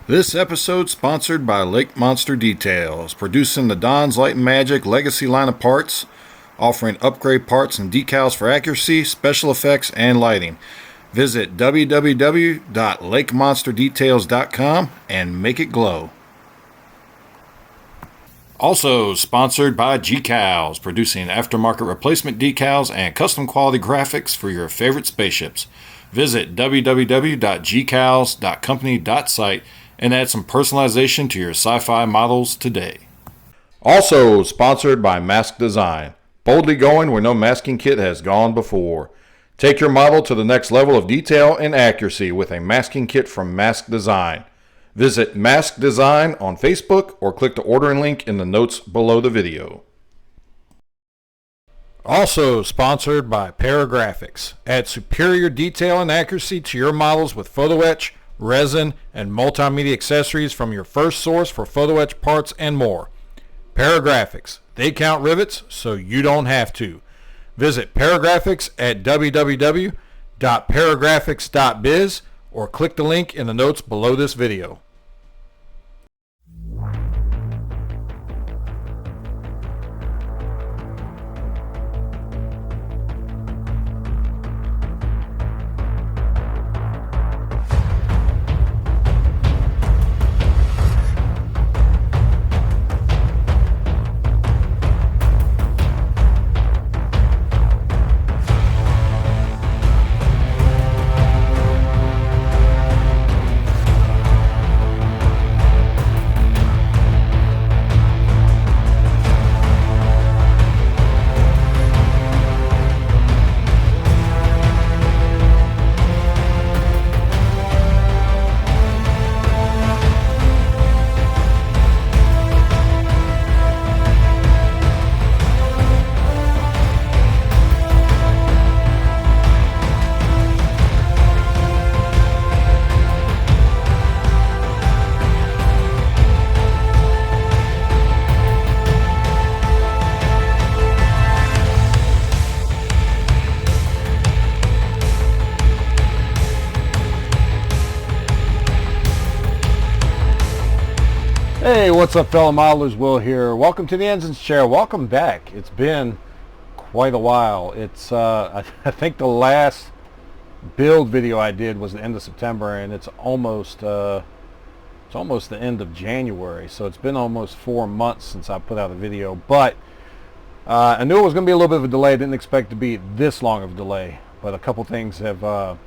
This episode sponsored by Lake Monster Details, producing the Don's Light and Magic Legacy line of parts, offering upgrade parts and decals for accuracy, special effects, and lighting. Visit www.lakemonsterdetails.com and make it glow. Also sponsored by GCals, producing aftermarket replacement decals and custom quality graphics for your favorite spaceships. Visit www.gcals.company.site and add some personalization to your sci-fi models today. Also sponsored by Mask Design, boldly going where no masking kit has gone before. Take your model to the next level of detail and accuracy with a masking kit from Mask Design. Visit Mask Design on Facebook or click the ordering link in the notes below the video. Also sponsored by Paragrafix. Add superior detail and accuracy to your models with photo etch, resin, and multimedia accessories from your first source for photo etch parts and more. Paragrafix. They count rivets so you don't have to. Visit Paragrafix at www.paragrafix.biz or click the link in the notes below this video. Hey, what's up, fellow modelers? Will here. Welcome to the Ensign's Chair. Welcome back. It's been quite a while. It's I think the last build video I did was the end of September, and it's almost the end of January. So it's been almost 4 months since I put out a video. But I knew it was going to be a little bit of a delay. I didn't expect it to be this long of a delay. But a couple things have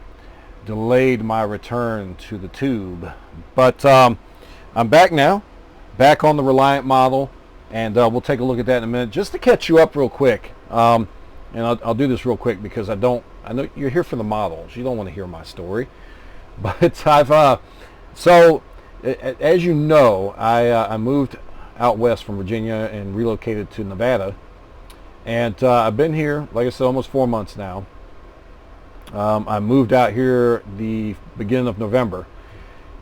delayed my return to the tube. But I'm back now. Back on the Reliant model, and we'll take a look at that in a minute. Just to catch you up real quick, and I'll do this real quick because I know you're here for the models. You don't want to hear my story, but I've so as you know, I moved out west from Virginia and relocated to Nevada, and I've been here, like I said, almost 4 months now. I moved out here the beginning of November.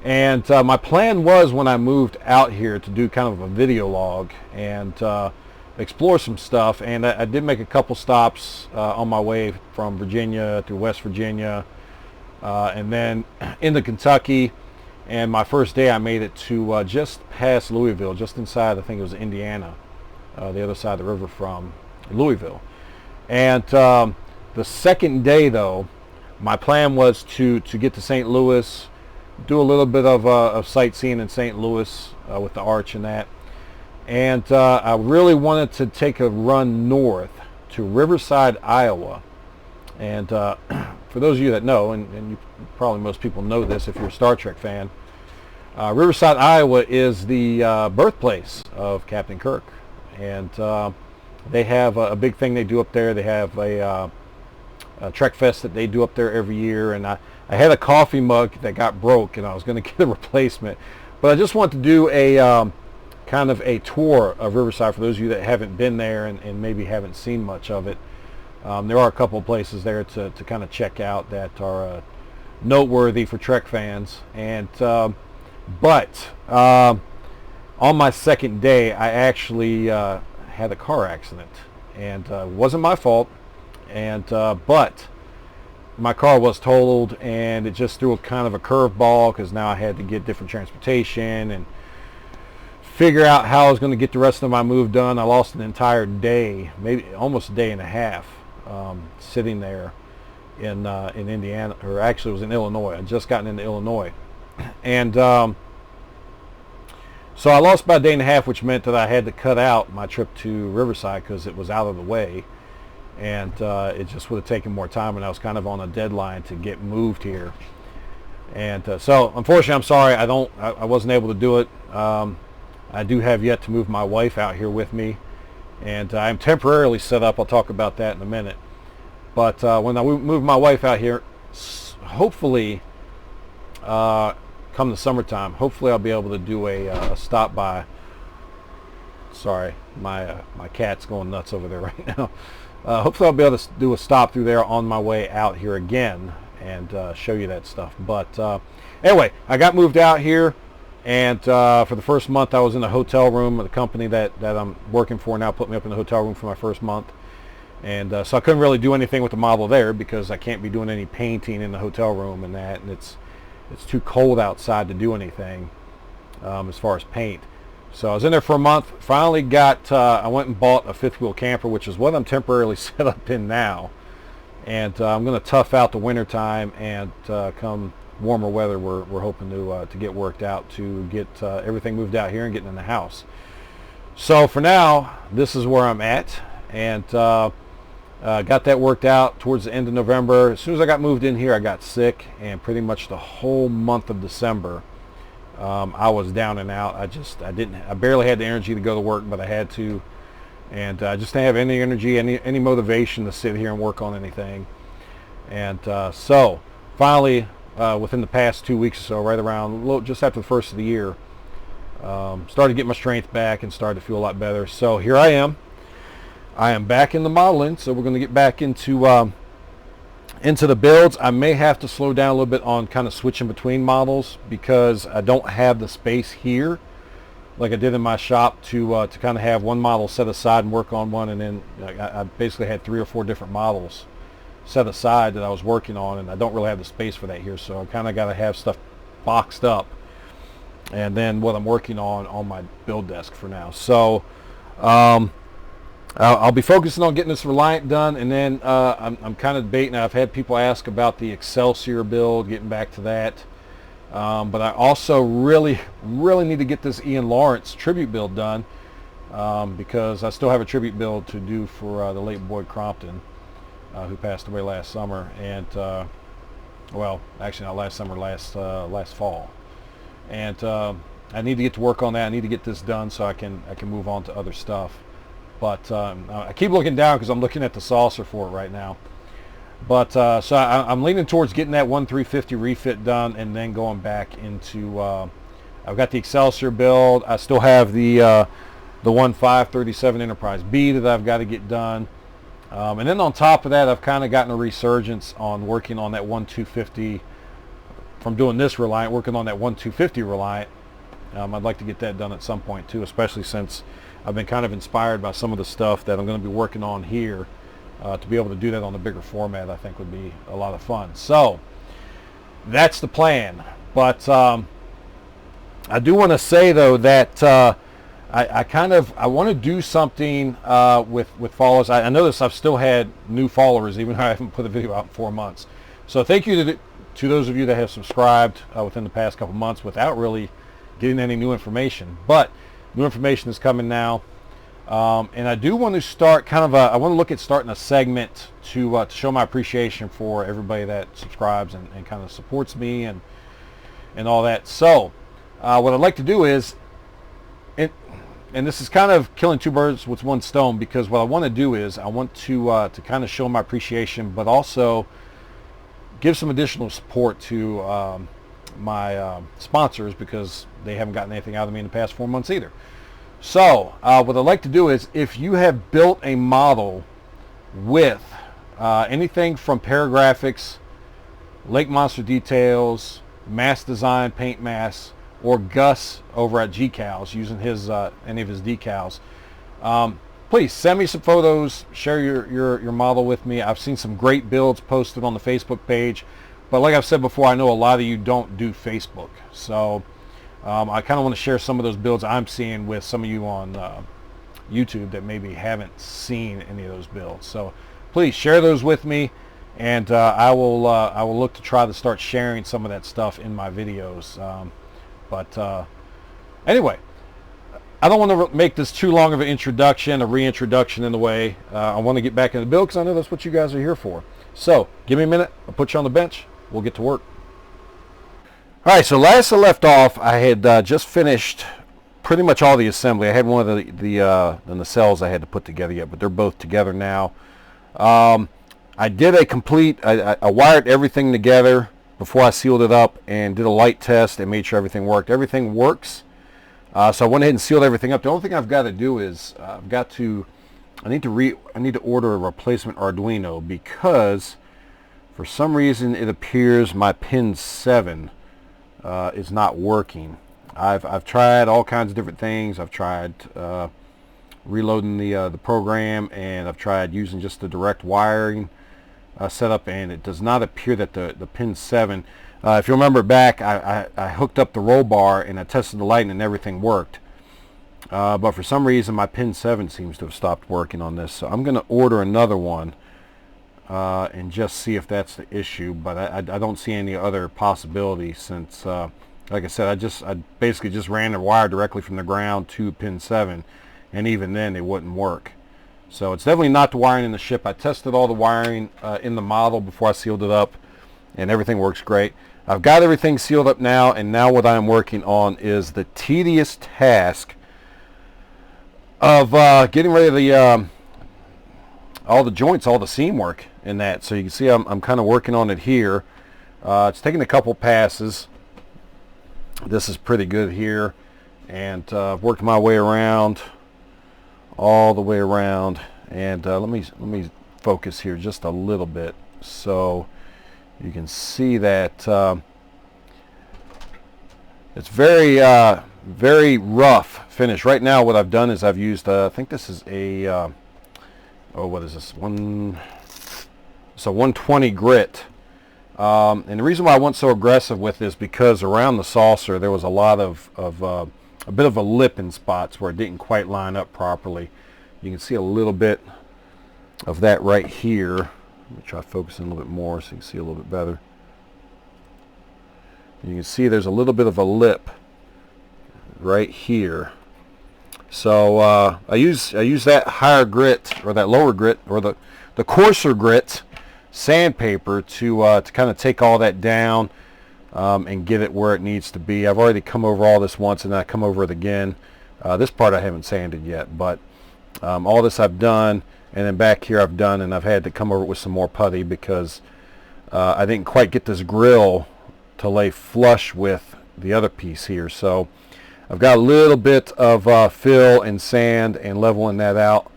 And my plan was, when I moved out here, to do kind of a video log and explore some stuff. And I did make a couple stops on my way from Virginia through West Virginia and then into Kentucky. And my first day I made it to just past Louisville, just inside, I think it was Indiana, the other side of the river from Louisville. And the second day, though, my plan was to get to St. Louis, do a little bit of sightseeing in St. Louis with the arch and that. And I really wanted to take a run north to Riverside, Iowa. And for those of you that know, and probably most people know this if you're a Star Trek fan, Riverside, Iowa is the birthplace of Captain Kirk. And they have a big thing they do up there. They have a Trek Fest that they do up there every year. And I had a coffee mug that got broke, and I was going to get a replacement. But I just want to do a kind of a tour of Riverside for those of you that haven't been there and maybe haven't seen much of it. There are a couple of places there to kind of check out that are noteworthy for Trek fans. And but on my second day, I actually had a car accident, and it wasn't my fault. And but my car was totaled, and it just threw a kind of a curveball because now I had to get different transportation and figure out how I was going to get the rest of my move done. I lost an entire day, maybe almost a day and a half, sitting there in Indiana, or actually it was in Illinois. I'd just gotten into Illinois, and so I lost about a day and a half, which meant that I had to cut out my trip to Riverside because it was out of the way, and it just would have taken more time, and I was kind of on a deadline to get moved here. And so unfortunately, I'm sorry, I wasn't able to do it. I do have yet to move my wife out here with me, and I'm temporarily set up. I'll talk about that in a minute. But when I move my wife out here, hopefully come the summertime, hopefully I'll be able to do a stop by. Sorry, my cat's going nuts over there right now. Hopefully I'll be able to do a stop through there on my way out here again and show you that stuff. But anyway, I got moved out here, and for the first month I was in a hotel room. The company that I'm working for now put me up in the hotel room for my first month, and so I couldn't really do anything with the model there because I can't be doing any painting in the hotel room and that, and it's too cold outside to do anything as far as paint. So I was in there for a month. Finally got, I went and bought a fifth wheel camper, which is what I'm temporarily set up in now. And I'm going to tough out the winter time, and come warmer weather, we're hoping to get worked out to get everything moved out here and getting in the house. So for now, this is where I'm at, and got that worked out towards the end of November. As soon as I got moved in here, I got sick, and pretty much the whole month of December, I was down and out. I barely had the energy to go to work, but I had to, and I just didn't have any energy, any motivation to sit here and work on anything. And so finally, within the past 2 weeks or so, right around just after the first of the year, started to get my strength back and started to feel a lot better. So here I am. I am back in the modeling, so we're going to get back into the builds. I may have to slow down a little bit on kind of switching between models because I don't have the space here like I did in my shop to kind of have one model set aside and work on one, and then I basically had 3 or 4 different models set aside that I was working on, and I don't really have the space for that here, so I kind of got to have stuff boxed up, and then what I'm working on my build desk for now. So I'll be focusing on getting this Reliant done, and then I'm kind of debating. I've had people ask about the Excelsior build, getting back to that. But I also really need to get this Ian Lawrence tribute build done, because I still have a tribute build to do for the late Boyd Crompton, who passed away last summer, and well, actually not last summer, last fall. And I need to get to work on that. I need to get this done so I can move on to other stuff. But I keep looking down because I'm looking at the saucer for it right now. But so I'm leaning towards getting that 1350 refit done, and then going back into I've got the Excelsior build. I still have the 1537 Enterprise B that I've got to get done, and then on top of that, I've kind of gotten a resurgence on working on that 1250 from doing this Reliant, working on that 1250 Reliant. I'd like to get that done at some point too, especially since I've been kind of inspired by some of the stuff that I'm going to be working on here. To be able to do that on a bigger format, I think would be a lot of fun. So that's the plan. But I do want to say though that I want to do something with followers. I notice I've still had new followers even though I haven't put a video out in 4 months. So thank you to those of you that have subscribed within the past couple months without really getting any new information. But new information is coming now. And I do want to start kind of I want to look at starting a segment to show my appreciation for everybody that subscribes and kind of supports me and all that. So what I'd like to do is, and this is kind of killing 2 birds with 1 stone, because what I want to do is I want to kind of show my appreciation, but also give some additional support to my sponsors, because they haven't gotten anything out of me in the past 4 months either. So what I'd like to do is, if you have built a model with anything from Paragrafix, Lake Monster Details, Mass Design Paint Mass, or Gus over at GCals using his any of his decals, please send me some photos, share your model with me. I've seen some great builds posted on the Facebook page, but like I've said before, I know a lot of you don't do Facebook, so I kind of want to share some of those builds I'm seeing with some of you on YouTube that maybe haven't seen any of those builds. So please share those with me, and I will look to try to start sharing some of that stuff in my videos. Anyway, I don't want to make this too long of an introduction, a reintroduction in the way. I want to get back in the build because I know that's what you guys are here for. So give me a minute. I'll put you on the bench. We'll get to work. All right, so last I left off, I had just finished pretty much all the assembly. I had one of the nacelles I had to put together yet, but they're both together now. I did a complete, I wired everything together before I sealed it up and did a light test and made sure everything worked. Everything works. So I went ahead and sealed everything up. The only thing I've got to do is I need to order a replacement Arduino because for some reason it appears my pin 7 is not working. I've tried all kinds of different things. I've tried reloading the program, and I've tried using just the direct wiring setup, and it does not appear that the pin 7. If you remember back, I hooked up the roll bar and I tested the light and everything worked. But for some reason my pin 7 seems to have stopped working on this. So I'm going to order another one and just see if that's the issue. But I don't see any other possibility since, like I said, I basically just ran the wire directly from the ground to pin 7. And even then it wouldn't work. So it's definitely not the wiring in the ship. I tested all the wiring in the model before I sealed it up, and everything works great. I've got everything sealed up now, and now what I'm working on is the tedious task of getting rid of all the joints, all the seam work in that. So you can see I'm kind of working on it here. It's taking a couple passes. This is pretty good here, and I've worked my way around, all the way around, and let me focus here just a little bit so you can see that it's very rough finish. Right now what I've done is I've used I think this is a what is this, 120 grit, and the reason why I went so aggressive with this because around the saucer there was a lot of a bit of a lip in spots where it didn't quite line up properly. You can see a little bit of that right here. Let me try focusing a little bit more so you can see a little bit better. You can see there's a little bit of a lip right here. So I use that higher grit or that lower grit or the coarser grit sandpaper to kind of take all that down and get it where it needs to be. I've already come over all this once, and then I come over it again. This part I haven't sanded yet, but all this I've done, and then back here I've done, and I've had to come over it with some more putty because I didn't quite get this grill to lay flush with the other piece here. So I've got a little bit of fill and sand and leveling that out,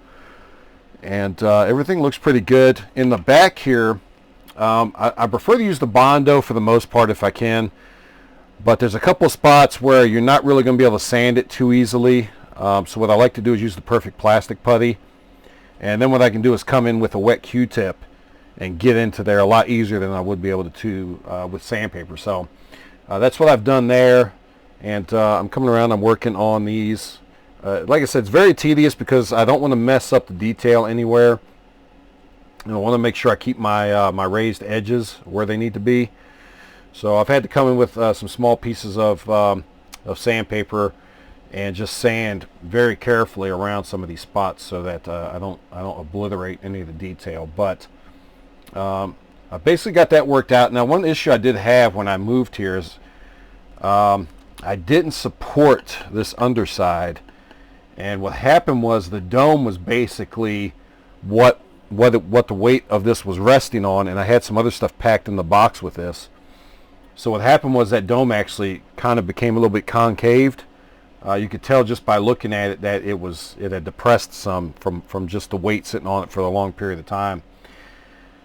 and everything looks pretty good. In the back here, I prefer to use the Bondo for the most part if I can, but there's a couple of spots where you're not really going to be able to sand it too easily. So what I like to do is use the perfect plastic putty, and then what I can do is come in with a wet Q-tip and get into there a lot easier than I would be able to with sandpaper. So that's what I've done there, and I'm coming around, I'm working on these. Like I said, it's very tedious because I don't want to mess up the detail anywhere, and I want to make sure I keep my my raised edges where they need to be. So I've had to come in with some small pieces of sandpaper and just sand very carefully around some of these spots so that I don't obliterate any of the detail. But I basically got that worked out. Now, one issue I did have when I moved here is I didn't support this underside, and what happened was the dome was basically what the weight of this was resting on, and I had some other stuff packed in the box with this. So what happened was that dome actually kind of became a little bit concaved. You could tell just by looking at it that it had depressed some from just the weight sitting on it for a long period of time.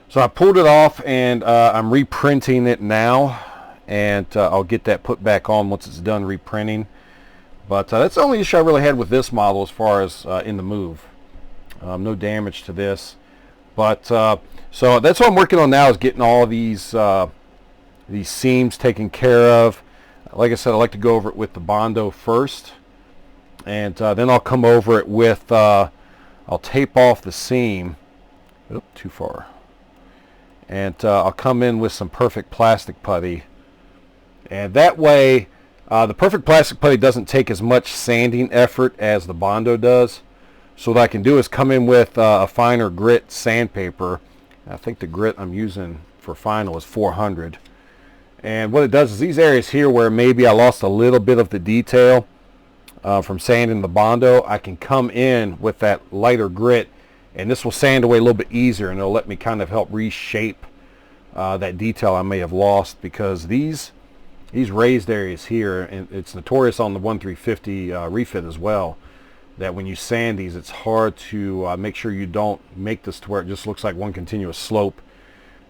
So I pulled it off, and I'm reprinting it now, and I'll get that put back on once it's done reprinting. But that's the only issue I really had with this model as far as in the move. No damage to this. But so that's what I'm working on now, is getting all these seams taken care of. Like I said, I like to go over it with the Bondo first, and then I'll come over it with I'll tape off the seam. Oop, too far. And I'll come in with some perfect plastic putty, and that way the perfect plastic putty doesn't take as much sanding effort as the Bondo does. So what I can do is come in with a finer grit sandpaper. I think the grit I'm using for final is 400. And what it does is these areas here where maybe I lost a little bit of the detail from sanding the Bondo, I can come in with that lighter grit, and this will sand away a little bit easier, and it'll let me kind of help reshape that detail I may have lost, because these raised areas here, and it's notorious on the 1350 refit as well, that when you sand these, it's hard to make sure you don't make this to where it just looks like one continuous slope,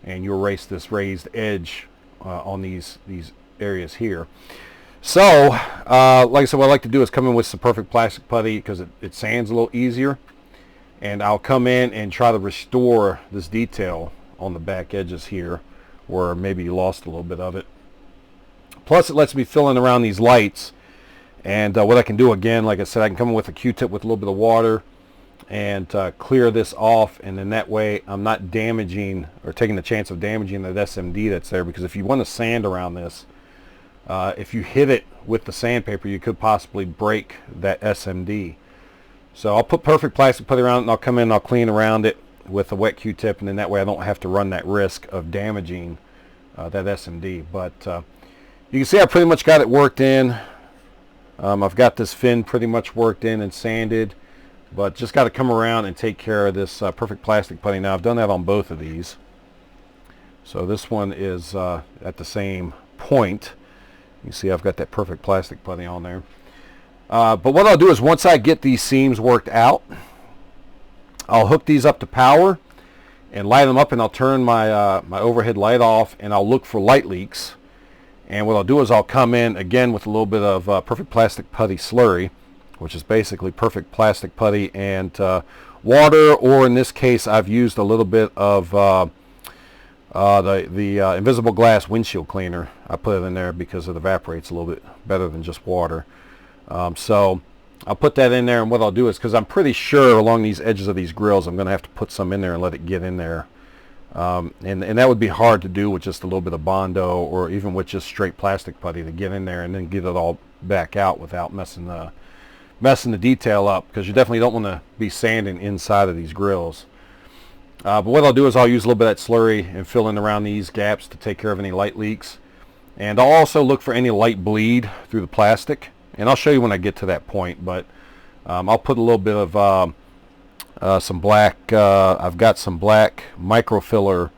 and you erase this raised edge on these areas here. So like I said, what I like to do is come in with some perfect plastic putty, because it sands a little easier, and I'll come in and try to restore this detail on the back edges here where maybe you lost a little bit of it. Plus it lets me fill in around these lights. And what I can do, again, like I said, I can come in with a Q-tip with a little bit of water and clear this off, and then that way I'm not damaging or taking the chance of damaging that SMD that's there, because if you want to sand around this, if you hit it with the sandpaper, you could possibly break that SMD. So I'll put perfect plastic putty around it, and I'll come in and I'll clean around it with a wet Q-tip, and then that way I don't have to run that risk of damaging that SMD. But you can see I pretty much got it worked in. I've got this fin pretty much worked in and sanded, but just got to come around and take care of this perfect plastic putty. Now I've done that on both of these. So this one is at the same point. You see I've got that perfect plastic putty on there. But what I'll do is, once I get these seams worked out, I'll hook these up to power and light them up, and I'll turn my my overhead light off, and I'll look for light leaks. And what I'll do is I'll come in again with a little bit of perfect plastic putty slurry, which is basically perfect plastic putty and water, or in this case I've used a little bit of the invisible glass windshield cleaner. I put it in there because it evaporates a little bit better than just water. So I'll put that in there, and what I'll do is, because I'm pretty sure along these edges of these grills I'm going to have to put some in there and let it get in there. And that would be hard to do with just a little bit of Bondo, or even with just straight plastic putty, to get in there and then get it all back out without messing the detail up, because you definitely don't want to be sanding inside of these grills. But what I'll do is I'll use a little bit of that slurry and fill in around these gaps to take care of any light leaks. And I'll also look for any light bleed through the plastic, and I'll show you when I get to that point. But I'll put a little bit of some black, I've got some black microfiller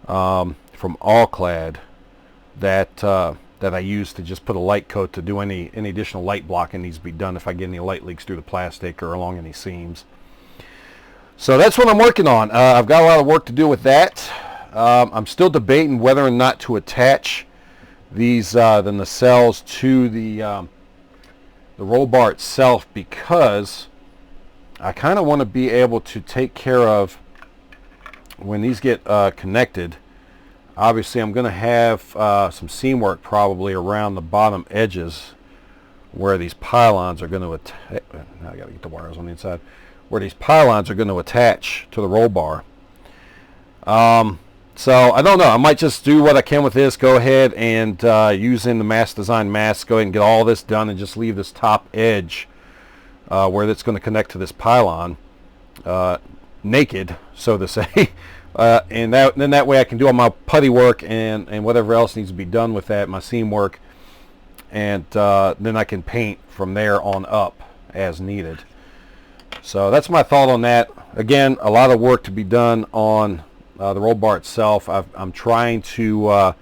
from All-Clad that I use to just put a light coat to do any additional light blocking needs to be done if I get any light leaks through the plastic or along any seams. So that's what I'm working on. I've got a lot of work to do with that. I'm still debating whether or not to attach these the nacelles to the roll bar itself, because I kind of want to be able to take care of when these get connected. Obviously I'm going to have some seam work probably around the bottom edges where these pylons are going to attach. Now I got to get the wires on the inside. Where these pylons are going to attach to the roll bar. So I don't know. I might just do what I can with this. Go ahead and using the Mass Design mask, go ahead and get all this done and just leave this top edge where that's going to connect to this pylon naked, so to say. And then that way I can do all my putty work and whatever else needs to be done with that, my seam work, and then I can paint from there on up as needed. So that's my thought on that. Again, a lot of work to be done on the roll bar itself. I'm trying to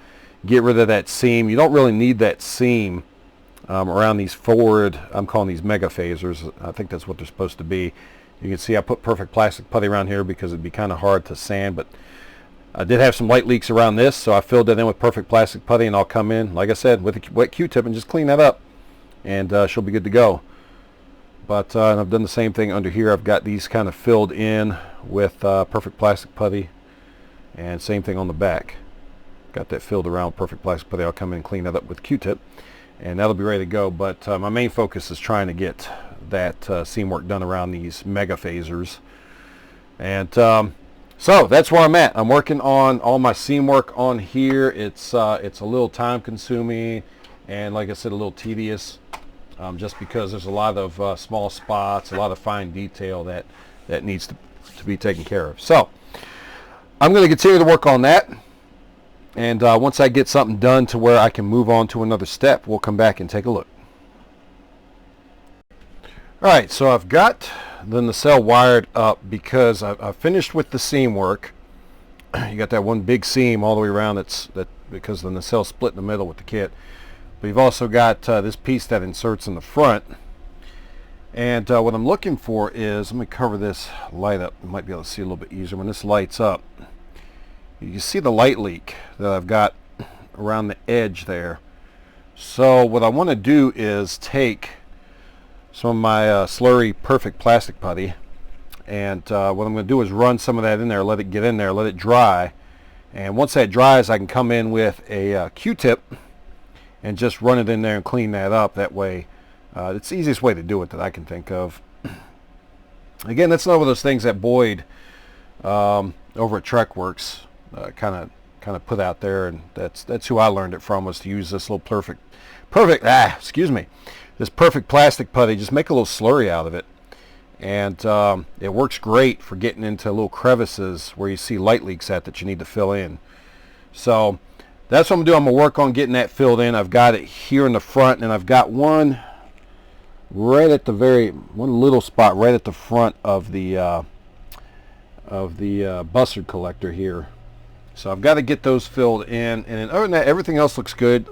get rid of that seam. You don't really need that seam around these forward, I'm calling these mega phasers. I think that's what they're supposed to be. You can see I put perfect plastic putty around here because it'd be kind of hard to sand, but I did have some light leaks around this, so I filled it in with perfect plastic putty, and I'll come in, like I said, with a wet Q-tip and just clean that up, and she'll be good to go. But and I've done the same thing under here. I've got these kind of filled in with perfect plastic putty, and same thing on the back. Got that filled around with perfect plastic putty. I'll come in and clean that up with Q-tip, and that'll be ready to go. But my main focus is trying to get that seam work done around these mega phasers. And so that's where I'm at. I'm working on all my seam work on here. It's a little time consuming, and like I said, a little tedious, just because there's a lot of small spots, a lot of fine detail that needs to be taken care of. So I'm going to continue to work on that, and once I get something done to where I can move on to another step, we'll come back and take a look. Alright, so I've got the nacelle wired up because I've finished with the seam work. You got that one big seam all the way around because the nacelle split in the middle with the kit. But you've also got this piece that inserts in the front. And what I'm looking for is, let me cover this light up. You might be able to see a little bit easier when this lights up. You see the light leak that I've got around the edge there. So what I want to do is take some of my slurry perfect plastic putty, and what I'm going to do is run some of that in there, let it get in there, let it dry, and once that dries I can come in with a Q-tip and just run it in there and clean that up. That way it's the easiest way to do it that I can think of. Again, that's one of those things that Boyd over at TrekWorks kind of put out there, and that's who I learned it from, was to use this little this perfect plastic putty. Just make a little slurry out of it, and it works great for getting into little crevices where you see light leaks that you need to fill in. So that's what I'm going to do. I'm going to work on getting that filled in. I've got it here in the front, and I've got one right at one little spot right at the front of the bustard collector here. So I've got to get those filled in, and other than that, everything else looks good.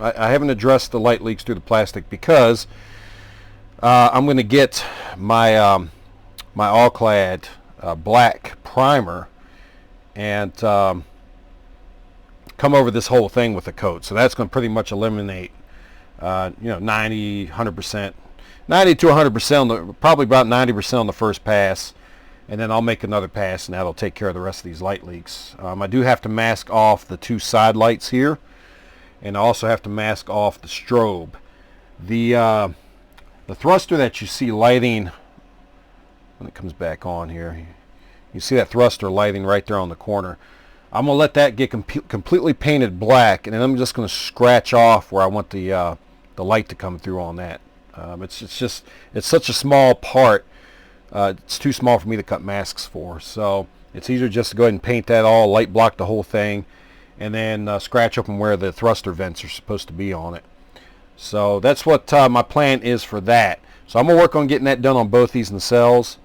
I haven't addressed the light leaks through the plastic because I'm going to get my my all-clad black primer and come over this whole thing with a coat. So that's going to pretty much eliminate 90, 100%, 90 to 100%, probably about 90% on the first pass. And then I'll make another pass, and that'll take care of the rest of these light leaks. I do have to mask off the two side lights here, and I also have to mask off the strobe. The thruster that you see lighting when it comes back on here, you see that thruster lighting right there on the corner. I'm going to let that get completely painted black, and then I'm just going to scratch off where I want the light to come through on that. It's such a small part. It's too small for me to cut masks for, so it's easier just to go ahead and paint that all, light block the whole thing, and then scratch open where the thruster vents are supposed to be on it. So that's what my plan is for that. So I'm going to work on getting that done on both these nacelles.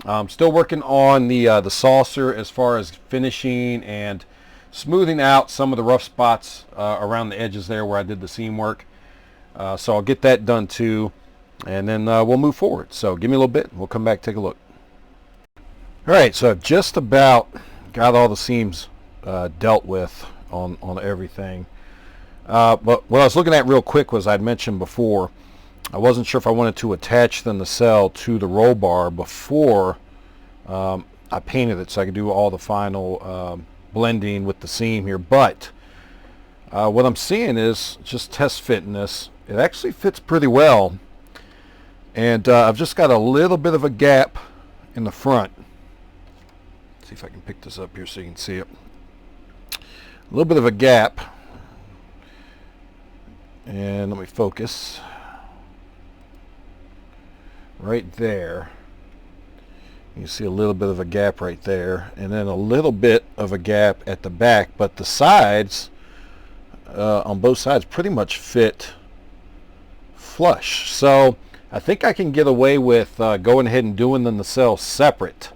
I'm still working on the saucer as far as finishing and smoothing out some of the rough spots around the edges there where I did the seam work. So I'll get that done too. And then we'll move forward. So give me a little bit, we'll come back, take a look. Alright, so I've just about got all the seams dealt with on everything. But what I was looking at real quick was, I'd mentioned before, I wasn't sure if I wanted to attach the nacelle to the roll bar before I painted it, so I could do all the final blending with the seam here. But what I'm seeing is, just test fitting this, it actually fits pretty well. And I've just got a little bit of a gap in the front. Let's see if I can pick this up here so you can see it. A little bit of a gap. And let me focus. Right there. You see a little bit of a gap right there. And then a little bit of a gap at the back. But the sides, on both sides, pretty much fit flush. So I think I can get away with going ahead and doing the nacelle separate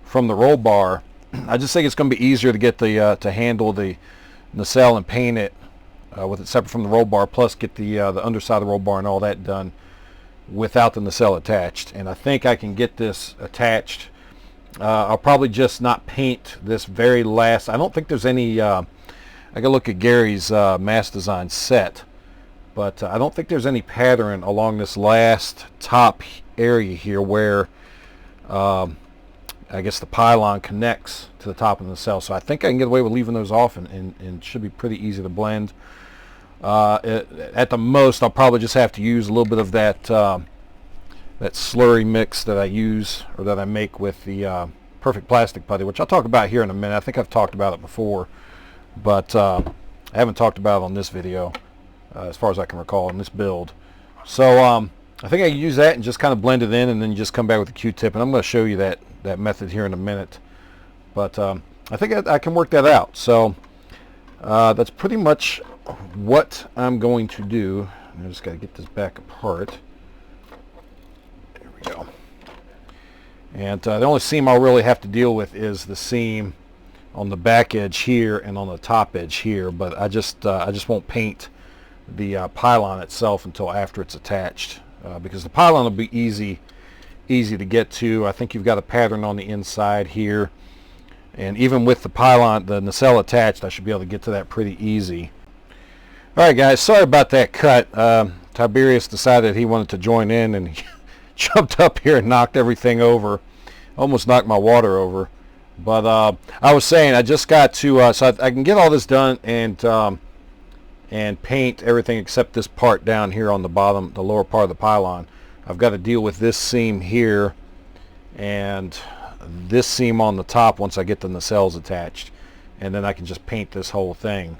from the roll bar. I just think it's going to be easier to get to handle the nacelle and paint it with it separate from the roll bar, plus get the underside of the roll bar and all that done without the nacelle attached. And I think I can get this attached. I'll probably just not paint this very last. I don't think there's any. I gotta look at Gary's mass design set. But I don't think there's any pattern along this last top area here where I guess the pylon connects to the top of the nacelle. So I think I can get away with leaving those off, and it should be pretty easy to blend. At the most, I'll probably just have to use a little bit of that that slurry mix that I use, or that I make with the perfect plastic putty, which I'll talk about here in a minute. I think I've talked about it before, but I haven't talked about it on this video as far as I can recall in this build. So I think I can use that and just kind of blend it in, and then you just come back with a Q-tip, and I'm going to show you that method here in a minute. But I think I can work that out. So that's pretty much what I'm going to do. I just got to get this back apart. There we go. And the only seam I'll really have to deal with is the seam on the back edge here and on the top edge here. But I just won't paint the pylon itself until after it's attached, because the pylon will be easy to get to. I think you've got a pattern on the inside here, and even with the pylon, the nacelle attached, I should be able to get to that pretty easy. Alright guys, sorry about that cut. Tiberius decided he wanted to join in, and he jumped up here and knocked everything over. Almost knocked my water over. But I was saying, I just got to, so I can get all this done and paint everything except this part down here on the bottom, the lower part of the pylon. I've got to deal with this seam here and this seam on the top once I get the nacelles attached, and then I can just paint this whole thing.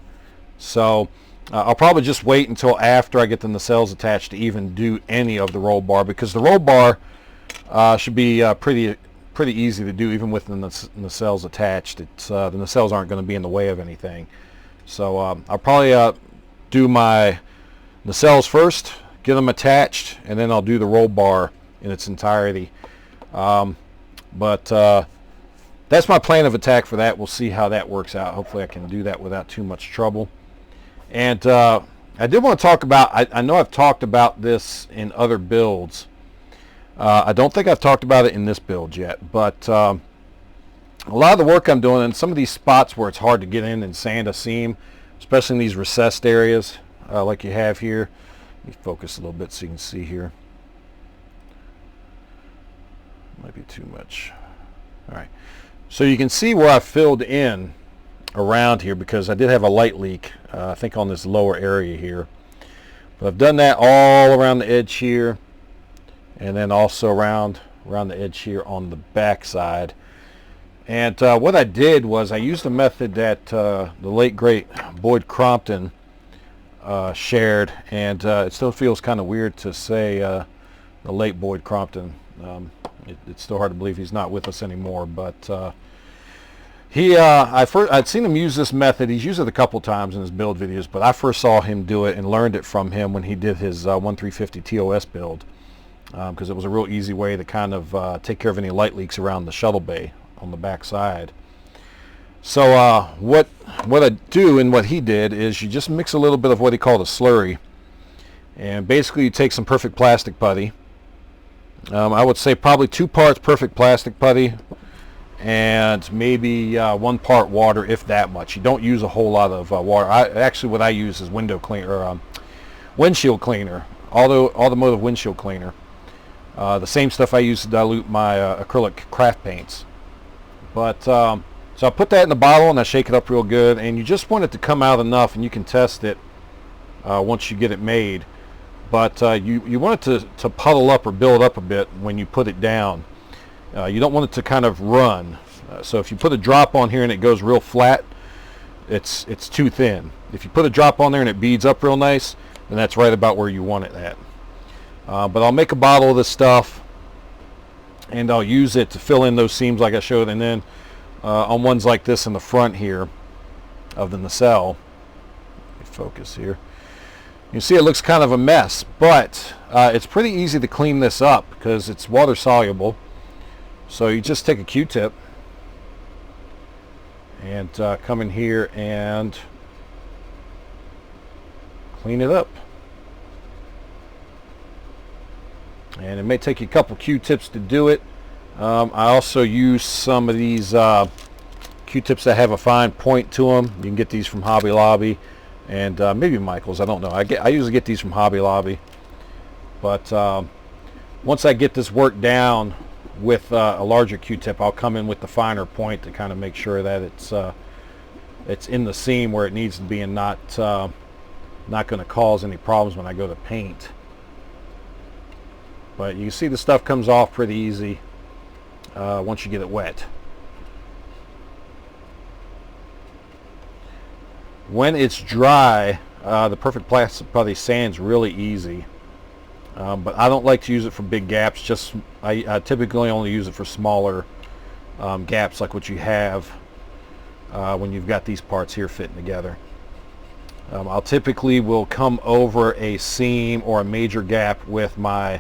So I'll probably just wait until after I get the nacelles attached to even do any of the roll bar, because the roll bar should be pretty easy to do even with the nacelles attached. It's the nacelles aren't going to be in the way of anything. So I'll probably do my nacelles first, get them attached, and then I'll do the roll bar in its entirety. But that's my plan of attack for that. We'll see how that works out. Hopefully I can do that without too much trouble. And I did want to talk about, I know I've talked about this in other builds. I don't think I've talked about it in this build yet, but a lot of the work I'm doing in some of these spots where it's hard to get in and sand a seam, especially in these recessed areas like you have here. Let me focus a little bit so you can see here. Might be too much. All right, so you can see where I filled in around here, because I did have a light leak, I think on this lower area here. But I've done that all around the edge here, and then also around the edge here on the back side. And what I did was I used a method that the late great Boyd Crompton shared, and it still feels kind of weird to say the late Boyd Crompton. It's still hard to believe he's not with us anymore, but I'd seen him use this method. He's used it a couple times in his build videos, but I first saw him do it and learned it from him when he did his 1350 TOS build, because it was a real easy way to kind of take care of any light leaks around the shuttle bay on the back side. So what I do and what he did is you just mix a little bit of what he called a slurry, and basically you take some perfect plastic putty. I would say probably 2 parts perfect plastic putty and maybe 1 part water, if that much. You don't use a whole lot of water. Actually what I use is windshield cleaner, automotive windshield cleaner. The same stuff I use to dilute my acrylic craft paints. But so I put that in the bottle and I shake it up real good, and you just want it to come out enough, and you can test it once you get it made. But you want it to puddle up or build up a bit when you put it down. You don't want it to kind of run. So if you put a drop on here and it goes real flat, it's too thin. If you put a drop on there and it beads up real nice, then that's right about where you want it at. But I'll make a bottle of this stuff, and I'll use it to fill in those seams like I showed, and then on ones like this in the front here of the nacelle, let me focus here, you see it looks kind of a mess, but it's pretty easy to clean this up because it's water soluble. So you just take a Q-tip and come in here and clean it up. And it may take you a couple Q-tips to do it. I also use some of these Q-tips that have a fine point to them. You can get these from Hobby Lobby and maybe Michael's. I don't know. I usually get these from Hobby Lobby. But once I get this work down with a larger Q-tip, I'll come in with the finer point to kind of make sure that it's in the seam where it needs to be and not going to cause any problems when I go to paint. But you can see the stuff comes off pretty easy once you get it wet. When it's dry, the Perfect Plastic Putty sands really easy. But I don't like to use it for big gaps. I typically only use it for smaller gaps like what you have when you've got these parts here fitting together. I'll typically will come over a seam or a major gap with my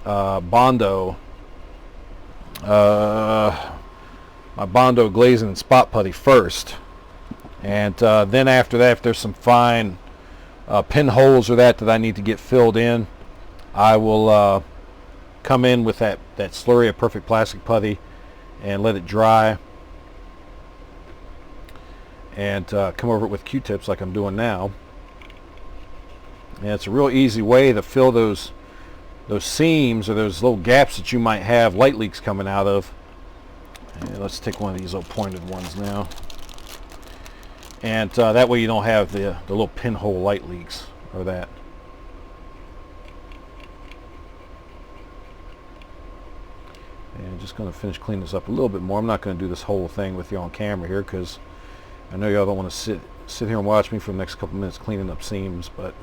Bondo glazing and spot putty first, and then after that, if there's some fine pinholes or that I need to get filled in, I will come in with that slurry of Perfect Plastic Putty and let it dry, and come over it with Q-tips like I'm doing now. And it's a real easy way to fill those seams or those little gaps that you might have light leaks coming out of. And let's take one of these little pointed ones now, and that way you don't have the little pinhole light leaks or that. And just going to finish cleaning this up a little bit more. I'm not going to do this whole thing with you on camera here because I know y'all don't want to sit here and watch me for the next couple minutes cleaning up seams, but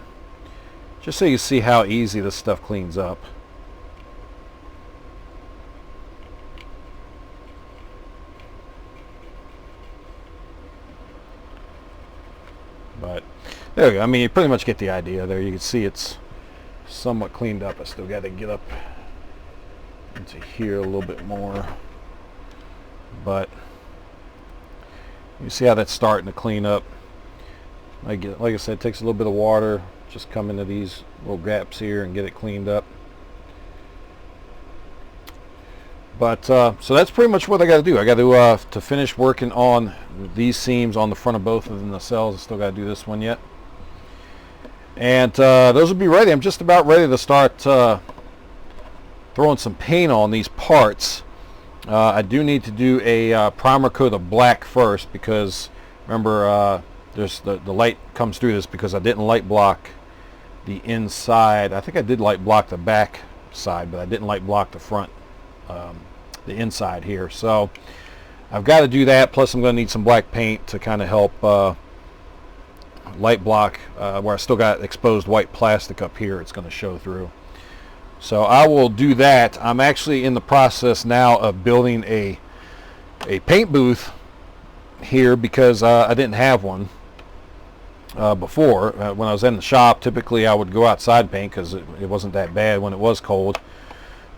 just so you see how easy this stuff cleans up. But there we go. I mean, you pretty much get the idea there. You can see it's somewhat cleaned up. I still got to get up into here a little bit more, but you see how that's starting to clean up. Like I said, it takes a little bit of water. Just come into these little gaps here and get it cleaned up. But so that's pretty much what I got to do. I got to finish working on these seams on the front of both of the nacelles. I still got to do this one yet, and those will be ready. I'm just about ready to start throwing some paint on these parts. I do need to do a primer coat of black first, because remember there's the light comes through this because I didn't light block the inside. I think I did light block the back side, but I didn't light block the front, the inside here. So I've got to do that, plus I'm going to need some black paint to kind of help light block where I still got exposed white plastic up here. It's going to show through. So I will do that. I'm actually in the process now of building a paint booth here because I didn't have one before. When I was in the shop, typically I would go outside and paint because it wasn't that bad when it was cold.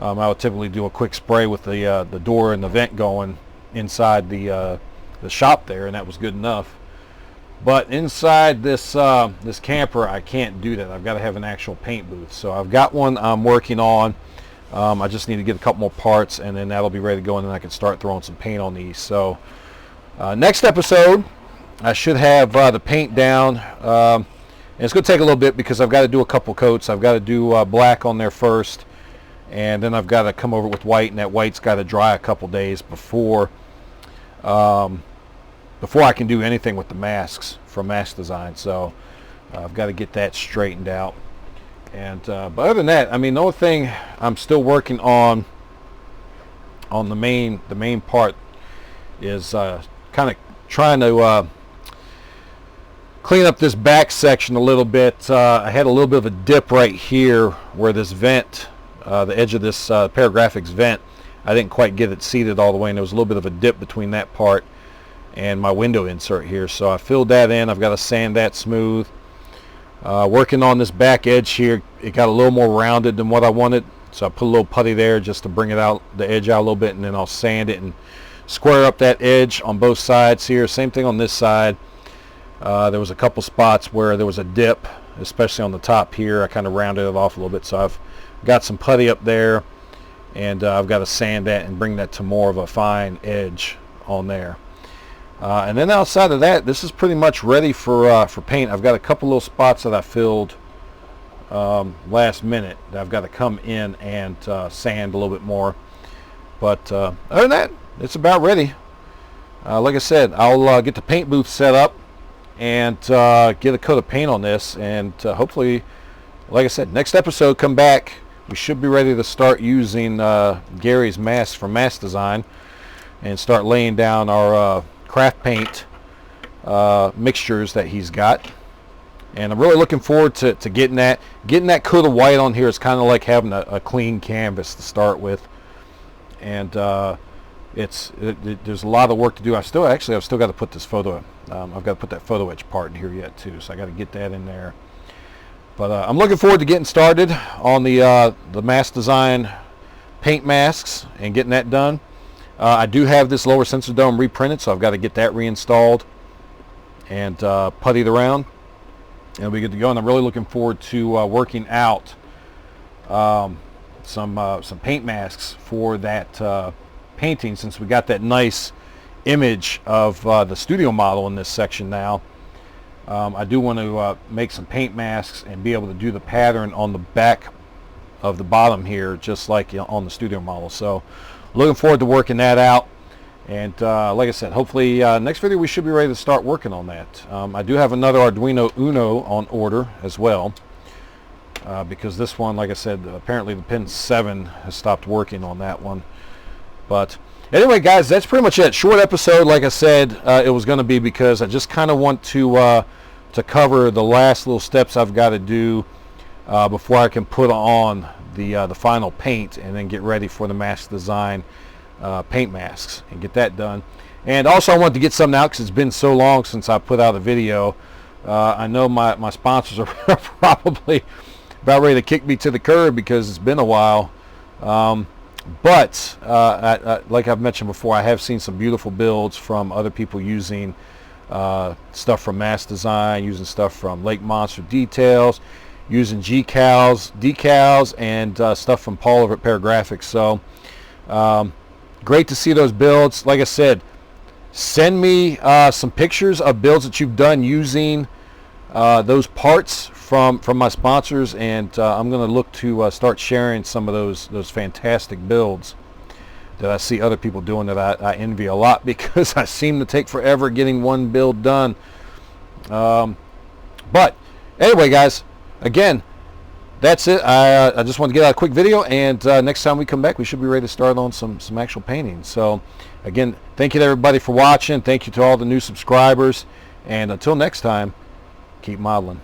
I would typically do a quick spray with the door and the vent going inside the shop there, and that was good enough. But inside this this camper, I can't do that. I've got to have an actual paint booth. So I've got one I'm working on. I just need to get a couple more parts, and then that'll be ready to go, and then I can start throwing some paint on these. So next episode, I should have the paint down. And it's going to take a little bit because I've got to do a couple coats. I've got to do black on there first, and then I've got to come over with white, and that white's got to dry a couple days before I can do anything with the masks from Mask Design. So I've got to get that straightened out. And but other than that, I mean, the only thing I'm still working on the main part is kind of trying to clean up this back section a little bit. I had a little bit of a dip right here where this vent, the edge of this Paragrafix vent, I didn't quite get it seated all the way, and there was a little bit of a dip between that part and my window insert here. So I filled that in. I've got to sand that smooth. Working on this back edge here, it got a little more rounded than what I wanted, so I put a little putty there just to bring it out, the edge out a little bit, and then I'll sand it and square up that edge on both sides here. Same thing on this side. There was a couple spots where there was a dip, especially on the top here. I kind of rounded it off a little bit, so I've got some putty up there, and I've got to sand that and bring that to more of a fine edge on there. And then outside of that, this is pretty much ready for paint. I've got a couple little spots that I filled last minute that I've got to come in and sand a little bit more. But other than that, it's about ready. Like I said, I'll get the paint booth set up and get a coat of paint on this, and hopefully, like I said, next episode, come back. We should be ready to start using Gary's mask from Mask Design and start laying down our craft paint mixtures that he's got. And I'm really looking forward to getting that coat of white on here. It's kind of like having a clean canvas to start with, and there's a lot of work to do. I've still got to put this photo. I've got to put that photo etch part in here yet too, so I got to get that in there. But I'm looking forward to getting started on the Mask Design paint masks and getting that done. I do have this lower sensor dome reprinted, so I've got to get that reinstalled and puttied around, and we'll be good to go. And I'm really looking forward to working out some paint masks for that painting, since we got that nice image of the studio model in this section now. I do want to make some paint masks and be able to do the pattern on the back of the bottom here, just like on the studio model. So looking forward to working that out. And like I said, hopefully next video we should be ready to start working on that. I do have another Arduino Uno on order as well, because this one, like I said, apparently the pin 7 has stopped working on that one. But anyway, guys, that's pretty much it. Short episode, like I said, it was going to be, because I just kind of want to cover the last little steps I've got to do before I can put on the final paint and then get ready for the Mask Design paint masks and get that done. And also, I wanted to get something out because it's been so long since I put out a video. I know my sponsors are probably about ready to kick me to the curb because it's been a while. But like I've mentioned before, I have seen some beautiful builds from other people using stuff from Mask Design, using stuff from Lake Monster Details, using decals, and stuff from Paul over at Paragrafix. So great to see those builds. Like I said, send me some pictures of builds that you've done using those parts from my sponsors, and I'm going to look to start sharing some of those fantastic builds that I see other people doing that I envy a lot, because I seem to take forever getting one build done. But anyway, guys, again, that's it. I just want to get out a quick video, and next time we come back, we should be ready to start on some actual painting. So again, thank you to everybody for watching. Thank you to all the new subscribers, and until next time, keep modeling.